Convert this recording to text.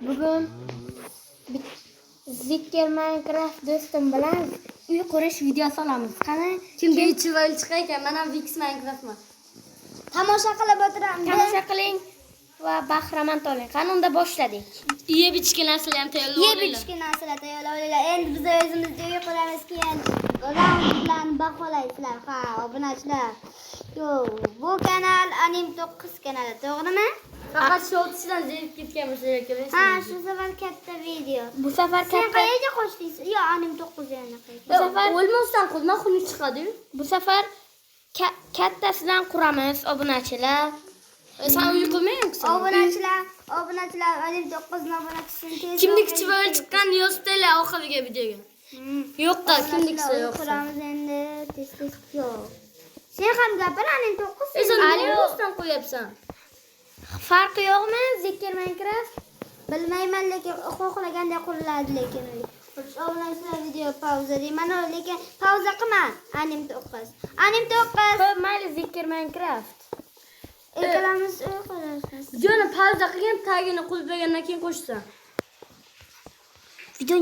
Bugun Zikr Minecraft do'stim bilan uy qurish videosi olamiz. Qani Kimga chival chiqar ekan? Men ham Vix Minecraftman. tomosha qilib o'tiramiz. Tomosha qiling va bahramand oling. Qani unda boshladik. Yeb ichgan narsalar ham tayyorlab Yeb ichgan narsalar tayyorlaylar. Endi biz o'zimizga uy quramiz, keyin bilan baholaysizlar. Ha, obunachilar. Yo, bu kanal Anim 9 kanali, to'g'rimi? Faqat shortisidan zerib ketgan bo'lsa kerak. Ha, shu safar katta video. Bu safar Sen katta. qayerga qo'shdingiz? Yo, Anim 9 yana qayerga. Bu safar o'lmasdan qurma xunuk chiqadi-yu. Bu safar kattasidan quramiz, obunachilar. Sen uy qilmayapsan. Obunachilar Anim 9 ni obunachisining tez. Kimlik chival chiqqan yozinglar oxiriga videoga. Yo'q-da, kimliksa yo'q. Quramiz endi tez yo'q. Sen ham gapir Anim 9. Sen o'lmasdan qo'yapsan. Farqi yo'qmi Zikr Minecraft? Bilmayman, lekin xohlaganda quriladi lekin. Obunachilar video pauza deyman, lekin pauza qilma. Anim 9. Anim 9. Xo'p, mayli Zikr Minecraft. Ikkalamiz uy quramiz. Videoni pauza qilgan, tagini qo'yib bergandan keyin qo'shsan. Video